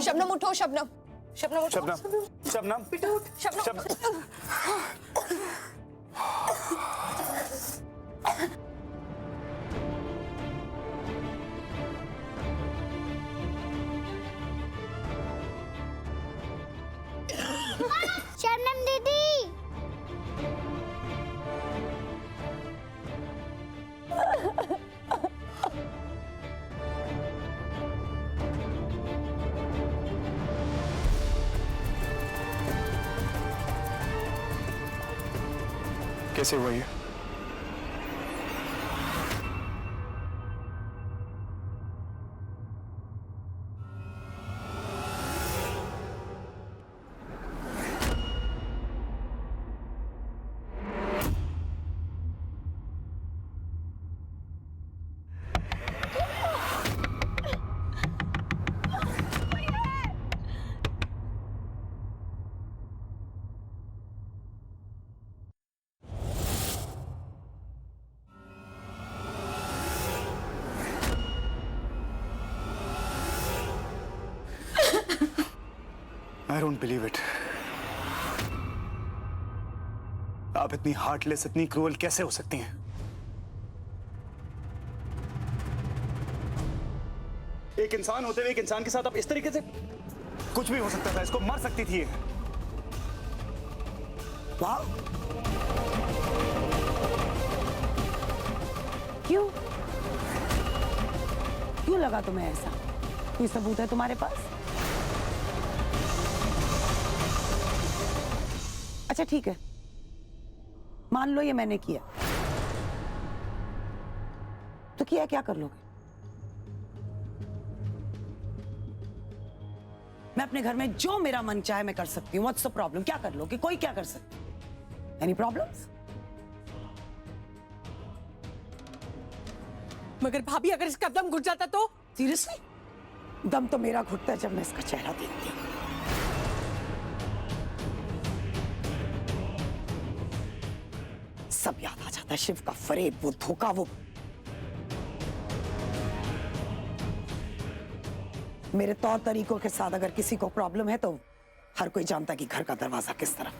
शबनम उठो, शबनम, शबनम उठो, शबनम, बेटा उठ, शबनम। शबनम दीदी, कैसे हुआ ये? I don't believe it. आप इतनी हार्टलेस, इतनी क्रूअल कैसे हो सकती हैं? एक इंसान होते हुए एक इंसान के साथ आप इस तरीके से, कुछ भी हो सकता था, इसको मर सकती थी। वाह! क्यों क्यों लगा तुम्हें ऐसा? कोई सबूत है तुम्हारे पास? अच्छा ठीक है, मान लो ये मैंने किया, तो किया क्या कर लोगे? मैं अपने घर में जो मेरा मन चाहे मैं कर सकती हूँ। What's the problem? क्या कर लोगे? कोई क्या कर सकता? Any problems? मगर भाभी, अगर इसका दम घुट जाता तो? सीरियसली? दम तो मेरा घुटता है जब मैं इसका चेहरा देखती हूँ। सब याद आ जाता है, शिव का फरेब, वो धोखा, वो मेरे तौर तरीकों के साथ अगर किसी को प्रॉब्लम है तो हर कोई जानता है कि घर का दरवाजा किस तरफ।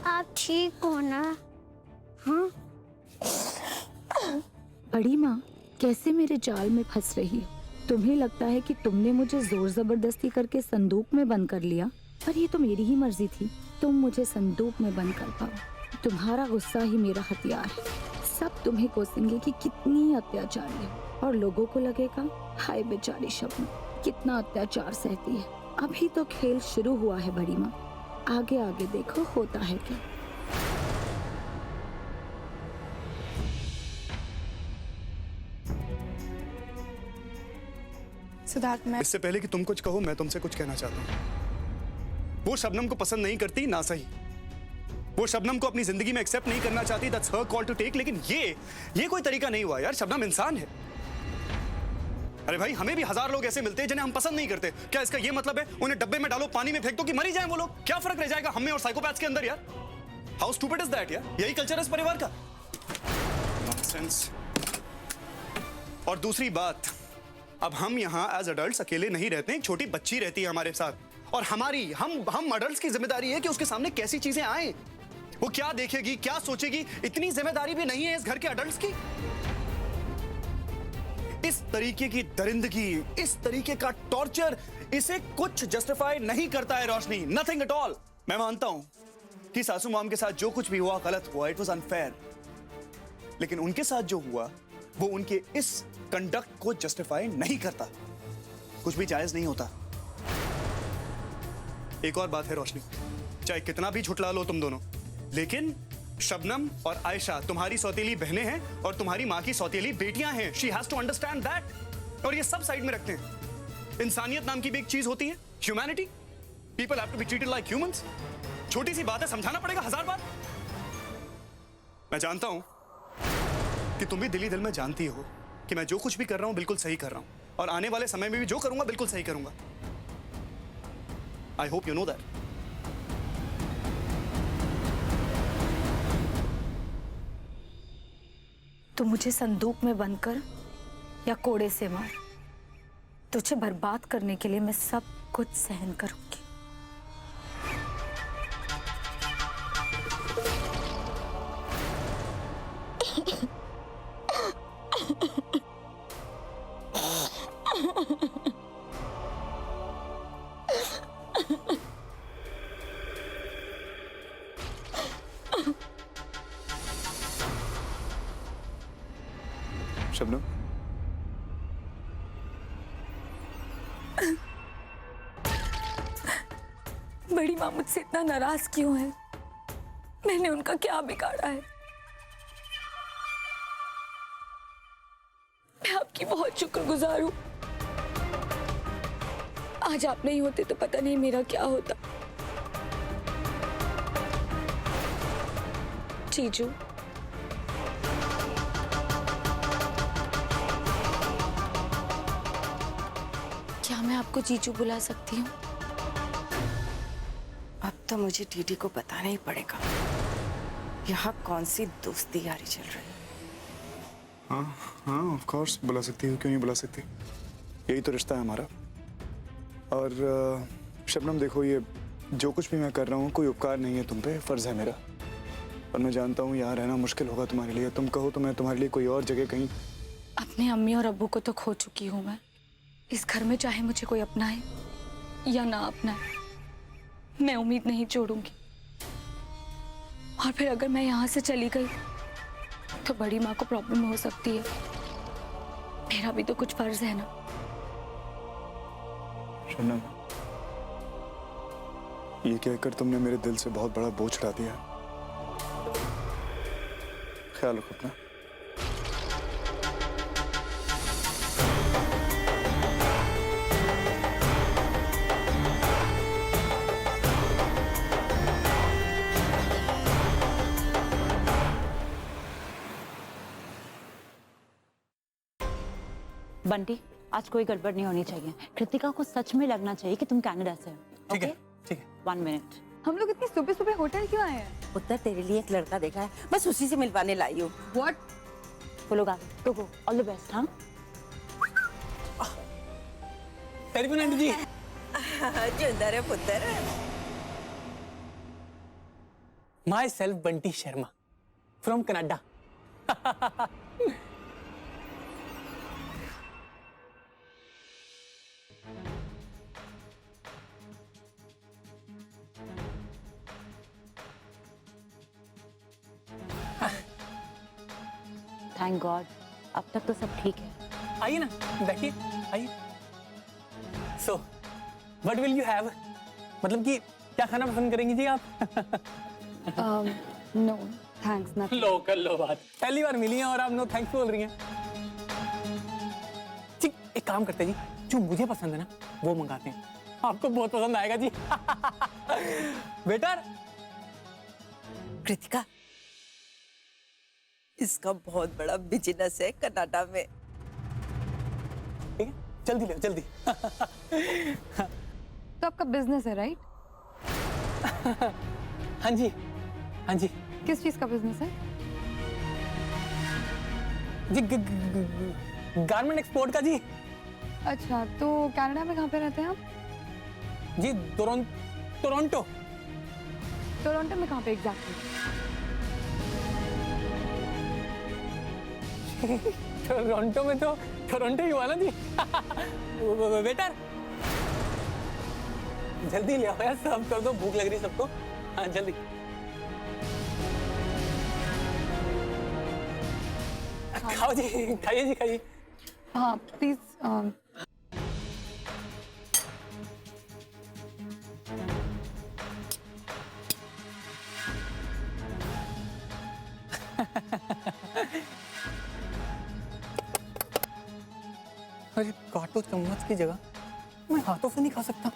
आप ठीक हो ना? हाँ? बड़ी माँ, कैसे मेरे जाल में फंस रही हो? तुम्हें लगता है कि तुमने मुझे जोर जबरदस्ती करके संदूक में बंद कर लिया, पर ये तो मेरी ही मर्जी थी। तुम मुझे संदूक में बंद कर पाओ। तुम्हारा गुस्सा ही मेरा हथियार है। सब तुम्हें कोसेंगे कि कितनी अत्याचार है, और लोगों को लगेगा हाय बेचारी शबनम कितना अत्याचार सहती है। अभी तो खेल शुरू हुआ है बड़ी माँ, आगे आगे देखो होता है क्या। सिद्धार्थ, मैं इससे पहले कि तुम कुछ कहो, मैं तुमसे कुछ कहना चाहता हूं। वो शबनम को पसंद नहीं करती, ना सही। वो शबनम को अपनी जिंदगी में एक्सेप्ट नहीं करना चाहती, that's her call to take. लेकिन ये कोई तरीका नहीं हुआ यार। शबनम इंसान है। अरे भाई, हमें भी हजार लोग ऐसे मिलते हैं जिन्हें हम पसंद नहीं करते। क्या इसका ये मतलब है उन्हें डब्बे में डालो, पानी में फेंक दो कि मरी जाएं वो लोग? क्या फर्क रह जाएगा हमें और साइकोपैथ्स के अंदर यार? हाउ स्टूपिड इज दैट यार? यही कल्चर है इस परिवार का। नॉनसेंस। और दूसरी बात, अब हम यहाँ एज अडल्ट्स अकेले नहीं रहते हैं, एक छोटी बच्ची रहती है हमारे साथ, और हम अडल्ट्स की जिम्मेदारी है कि उसके सामने कैसी चीजें आए, वो क्या देखेगी, क्या सोचेगी। इतनी जिम्मेदारी भी नहीं है इस घर के अडल्ट्स की। इस तरीके की दरिंदगी, इस तरीके का टॉर्चर, इसे कुछ जस्टिफाई नहीं करता है रोशनी, नथिंग एट ऑल। मैं मानता हूं कि सासू मॉम के साथ जो कुछ भी हुआ गलत हुआ, इट वाज अनफेयर, लेकिन उनके साथ जो हुआ वो उनके इस कंडक्ट को जस्टिफाई नहीं करता। कुछ भी जायज नहीं होता। एक और बात है रोशनी, चाहे कितना भी झुठला लो तुम दोनों, लेकिन शबनम और आयशा तुम्हारी सौतेली बहनें हैं और तुम्हारी माँ की सौतेली बेटियां हैं। She has to understand that. और ये सब साइड में रखते हैं। इंसानियत नाम की भी एक चीज होती है। Humanity, people have to be treated like humans. छोटी सी बात है, समझाना पड़ेगा 1000 बार। मैं जानता हूं कि तुम भी दिली दिल में जानती हो कि मैं जो कुछ भी कर रहा हूं बिल्कुल सही कर रहा हूं, और आने वाले समय में भी जो करूंगा बिल्कुल सही करूंगा। I hope you know that. तो मुझे संदूक में बंद कर या कोड़े से मार, तुझे बर्बाद करने के लिए मैं सब कुछ सहन करूंगी। शबनम, बड़ी माँ मुझसे इतना नाराज क्यों है? मैंने उनका क्या बिगाड़ा है? मैं आपकी बहुत शुक्रगुजार हूँ। आज आप नहीं होते तो पता नहीं मेरा क्या होता। जीजू, क्या मैं आपको जीजू बुला सकती हूँ? अब तो मुझे डीडी को बताना ही पड़ेगा यहाँ कौन सी दोस्ती यारी चल रही है। हाँ हाँ ऑफ कोर्स बुला सकती हो, क्यों नहीं बुला सकती। यही तो रिश्ता है हमारा। और शबनम देखो, ये जो कुछ भी मैं कर रहा हूँ कोई उपकार नहीं है तुम पे, फर्ज है मेरा। और मैं जानता हूँ यहाँ रहना मुश्किल होगा तुम्हारे लिए। तुम कहो तो मैं तुम्हारे लिए कोई और जगह कहीं। अपने अम्मी और अब्बू को तो खो चुकी हूँ मैं। इस घर में चाहे मुझे कोई अपनाए या ना अपनाए, मैं उम्मीद नहीं छोड़ूंगी। और फिर अगर मैं यहाँ से चली गई तो बड़ी माँ को प्रॉब्लम हो सकती है। मेरा भी तो कुछ फर्ज है ना। शबनम, ये कहकर तुमने मेरे दिल से बहुत बड़ा बोझ उठा दिया। ख्याल रखो अपना। बंटी, आज कोई गड़बड़ नहीं होनी चाहिए। कृतिका को सच में लगना चाहिए कि तुम कनाडा से हो। ठीक है, ओके? ठीक है। 1 मिनट। हम लोग इतनी सुबह सुबह होटल क्यों आए हैं? उत्तर तेरे लिए एक लड़का देखा है, बस उसी से मिलवाने लाई हूँ। व्हाट? बोलो गो गो, ऑल द बेस्ट। हाँ, टेलीफोन आंटी जी। जिंदा रे पुत्र। My self Bunty Sharma from Canada. Thank God, अब तक तो सब ठीक है। आइए ना, बैठिए, आइए। So what will you have? मतलब कि क्या खाना पसंद करेंगी जी आप? No thanks, nothing. लो कर लो बात, पहली बार मिली हैं और आप नो थैंक्स बोल रही हैं। ठीक, एक काम करते हैं जी, जो मुझे पसंद है ना वो मंगाते हैं, आपको बहुत पसंद आएगा जी। बेटर कृतिका, इसका बहुत बड़ा बिजनेस है कनाडा में। ठीक है, जल्दी ले जल्दी। तो आपका बिजनेस है राइट? हाँ जी, हाँ जी किस चीज का बिजनेस है? जी, गारमेंट एक्सपोर्ट का जी। अच्छा, तो कनाडा में कहाँ पे रहते हैं आप? जी टोरंटो। टोरंटो में कहाँ पे एग्जैक्टली? टोरंटो में तो टोरंटो ही हुआ ना जी। वेटर जल्दी ले आओ यार, सर्व कर दो, भूख लग रही है सबको। हाँ जल्दी। खाओ जी, खाइए जी, खाइए। हाँ प्लीज। अरे काटो चम्मच की जगह मैं हाथों से नहीं खा सकता।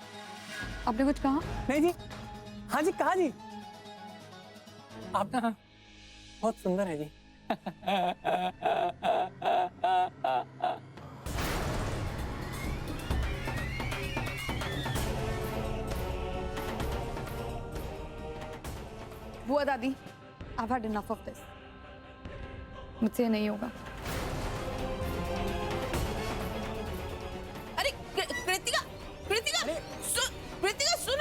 आपने कुछ कहा? नहीं जी। हाँ जी, कहा जी। आप ना बहुत सुंदर है जी। बुआ दादी, I've had enough of this. मुझसे ये नहीं होगा। अरे कृतिका, कृतिका, कृतिका सुन।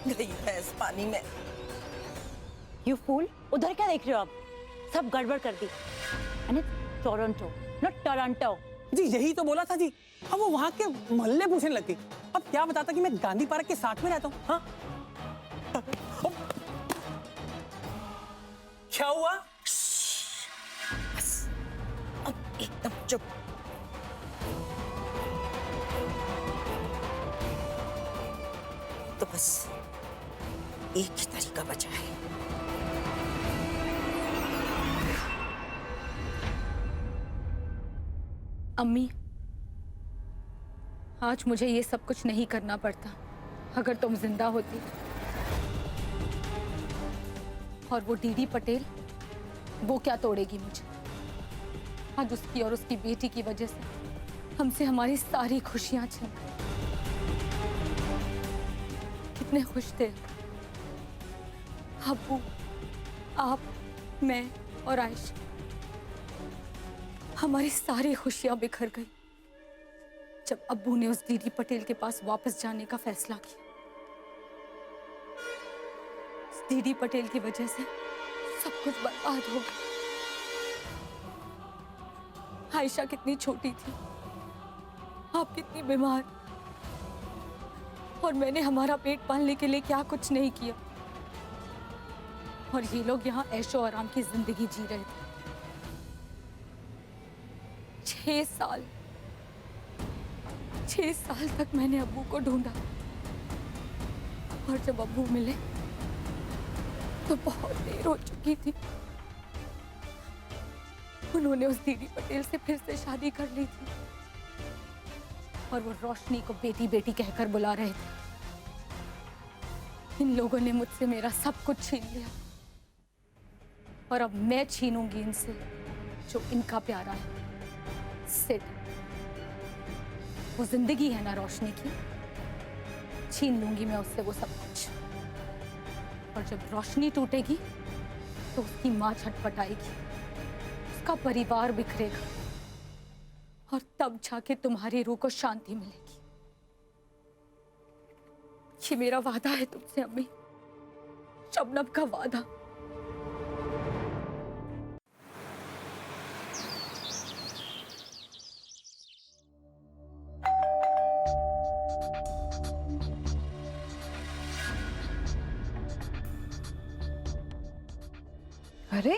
गई है इस पानी में। यू फूल, उधर क्या देख रहे हो आप? सब गड़बड़ कर दी। And it's Toronto, not Toronto. जी यही तो बोला था जी। अब वो वहां के मोहल्ले पूछने लग गई। अब क्या बताता कि मैं गांधी पार्क के साथ में रहता हूँ। हाँ, क्या हुआ? बस अब एकदम चुप। तो बस एक ही तरीका बचा है। अम्मी, आज मुझे ये सब कुछ नहीं करना पड़ता अगर तुम जिंदा होती। और वो डीडी पटेल, वो क्या तोड़ेगी मुझे? आज उसकी और उसकी बेटी की वजह से हमसे हमारी सारी खुशियां छिन गई। कितने खुश थे अब्बू, आप, मैं और आयशा। हमारी सारी खुशियां बिखर गई जब अब्बू ने उस डीडी पटेल के पास वापस जाने का फैसला किया। उस डीडी पटेल की वजह से सब कुछ बर्बाद हो गया। आयशा कितनी छोटी थी, आप कितनी बीमार, और मैंने हमारा पेट पालने के लिए क्या कुछ नहीं किया। और ये लोग यहाँ ऐशो आराम की जिंदगी जी रहे थे। 6 साल तक मैंने अब्बू को ढूंढा, और जब अब्बू मिले तो बहुत देर हो चुकी थी। उन्होंने उस दीदी पटेल से फिर से शादी कर ली थी, और वो रोशनी को बेटी बेटी कहकर बुला रहे थे। इन लोगों ने मुझसे मेरा सब कुछ छीन लिया, और अब मैं छीनूंगी इनसे जो इनका प्यारा है, सिड। वो जिंदगी है ना रोशनी की, छीन लूंगी मैं उससे वो सब कुछ। और जब रोशनी टूटेगी तो उसकी माँ छटपटाएगी, उसका परिवार बिखरेगा, और तब जाके तुम्हारी रूह को शांति मिलेगी। ये मेरा वादा है तुमसे अम्मी, शबनम का वादा। अरे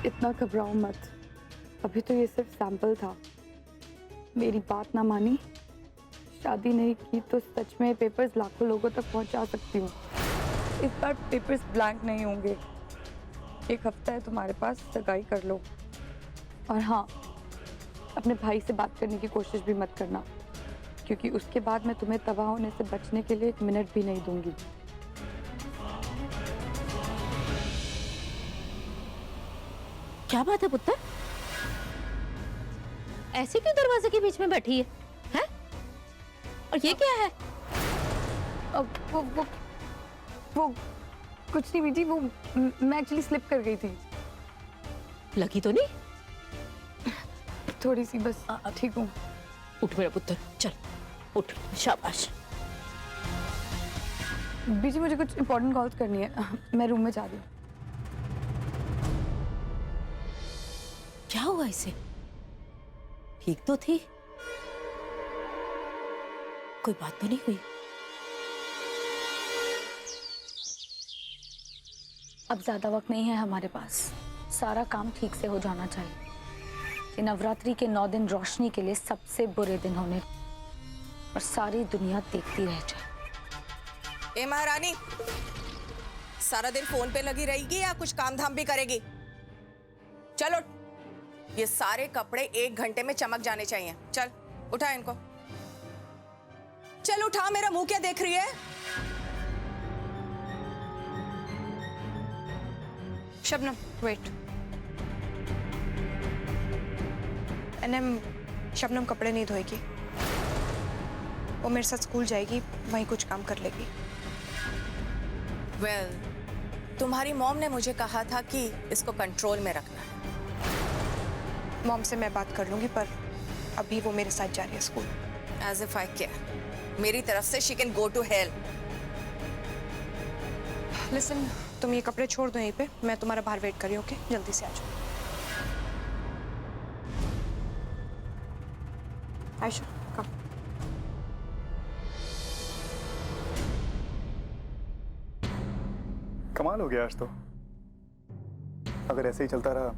इतना घबराओ मत, अभी तो ये सिर्फ सैंपल था। मेरी बात ना मानी, शादी नहीं की तो सच में पेपर्स लाखों लोगों तक पहुंचा सकती हूँ। इस बार पेपर्स ब्लैंक नहीं होंगे। 1 हफ्ता है तुम्हारे पास, सगाई कर लो। और हाँ, अपने भाई से बात करने की कोशिश भी मत करना, क्योंकि उसके बाद मैं तुम्हें तबाह होने से बचने के लिए 1 मिनट भी नहीं दूंगी। क्या बात है पुत्र, ऐसे क्यों दरवाजे के बीच में बैठी है? हैं? और ये क्या है? अब वो कुछ नहीं बेटी, वो मैं एक्चुअली स्लिप कर गई थी। लगी तो नहीं? थोड़ी सी बस, ठीक हूँ। उठ मेरा पुत्र, चल उठ, शाबाश। बीजी मुझे कुछ इंपॉर्टेंट कॉल्स करनी है, मैं रूम में जा रही हूँ। क्या हुआ इसे? ठीक तो थी, कोई बात तो नहीं हुई? अब ज्यादा वक्त नहीं है हमारे पास, सारा काम ठीक से हो जाना चाहिए। ये नवरात्रि के 9 दिन रोशनी के लिए सबसे बुरे दिन होने और सारी दुनिया देखती रह जाए। ए महारानी, सारा दिन फोन पे लगी रहेगी या कुछ काम धाम भी करेगी? चलो, ये सारे कपड़े 1 घंटे में चमक जाने चाहिए। चल उठा इनको, चल उठा। मेरा मुंह क्या देख रही है? शबनम वेट। एनएम, शबनम कपड़े नहीं धोएगी, वो मेरे साथ स्कूल जाएगी, वहीं कुछ काम कर लेगी। वेल, तुम्हारी मॉम ने मुझे कहा था कि इसको कंट्रोल में रखना है। मॉम से मैं बात कर लूंगी, पर अभी वो मेरे साथ जा रही है school. As if I care. मेरी तरफ से she can go to hell. Listen, तुम ये कपड़े छोड़ दो यहीं पे, मैं तुम्हारा बाहर वेट कर रही हूँ, ओके? जल्दी से आ जाओ। आयशा, कम। कमाल हो गया आज तो। अगर ऐसे ही चलता रहा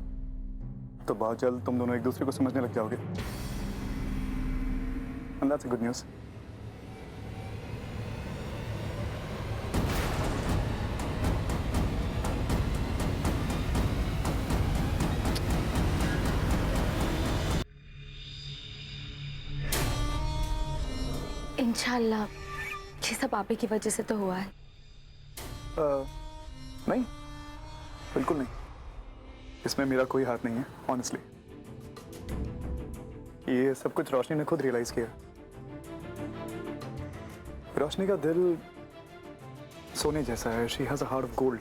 तो बहुत जल्द तुम दोनों एक दूसरे को समझने लग जाओगे। And that's a good news. इंशाल्लाह ये सब आप ही की वजह से तो हुआ है। नहीं, बिल्कुल नहीं। इसमें मेरा कोई हाथ नहीं है, ऑनेस्टली। ये सब कुछ रोशनी ने खुद रियलाइज किया। रोशनी का दिल सोने जैसा है। She has a heart of gold.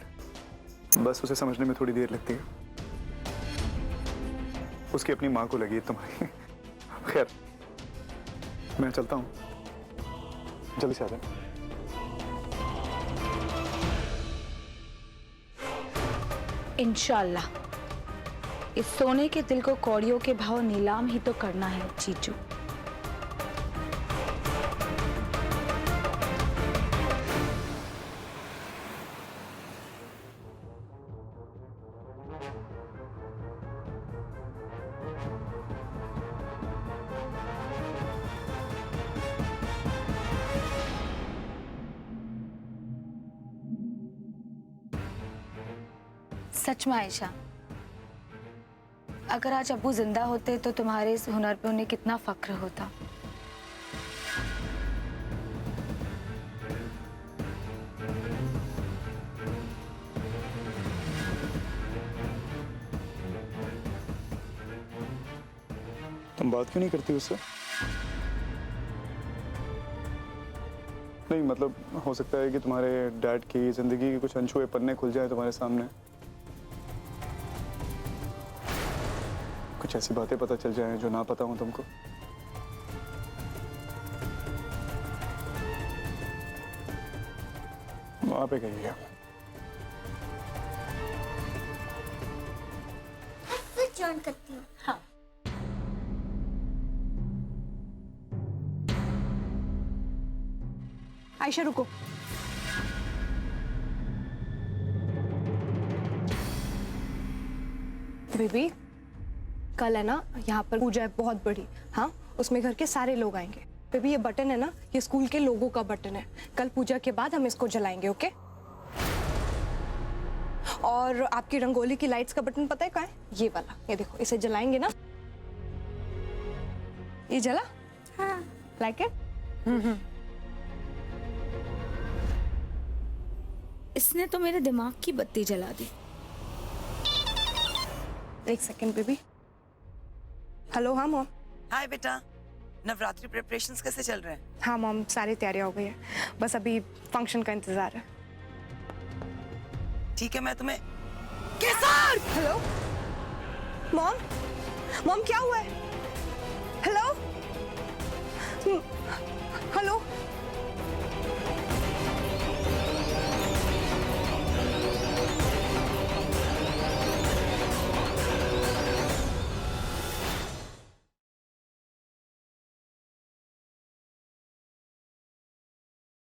बस उसे समझने में थोड़ी देर लगती है। उसकी अपनी माँ को लगी है तुम्हारी। खैर, मैं चलता हूँ, जल्दी से आ जाए। इंशाल्लाह इस सोने के दिल को कौड़ियों के भाव नीलाम ही तो करना है जीजू। सच में आयशा, अगर आज अब्बू जिंदा होते तो तुम्हारे इस हुनर पे उन्हें कितना फक्र होता। तुम बात क्यों नहीं करती उससे? नहीं, मतलब हो सकता है कि तुम्हारे डैड की जिंदगी के कुछ अनछुए पन्ने खुल जाए तुम्हारे सामने। कुछ ऐसी बातें पता चल जाएं जो ना पता हो तुमको। वहां पे गई है। फिर जॉइन करती हूँ। हाँ, आयशा रुको। बेबी, कल है ना यहाँ पर पूजा है बहुत बड़ी। हाँ, उसमें घर के सारे लोग आएंगे। बेबी, ये बटन है ना, ये स्कूल के लोगों का बटन है। कल पूजा के बाद हम इसको जलाएंगे, ओके? और आपकी रंगोली की लाइट्स का बटन पता है कहाँ है? ये वाला, ये देखो, इसे जलाएंगे ना। ये जला? हाँ। Like it? इसने तो मेरे दिमाग की बत्ती जला दी। एक सेकेंड बेबी। हेलो, हाँ मॉम। हाय बेटा, नवरात्रि प्रिपरेशंस कैसे चल रहे हैं? हाँ मॉम, सारी तैयारियां हो गई है, बस अभी फंक्शन का इंतजार है। ठीक है, मैं तुम्हें हेलो, मॉम, मॉम क्या हुआ है? Hello, hello.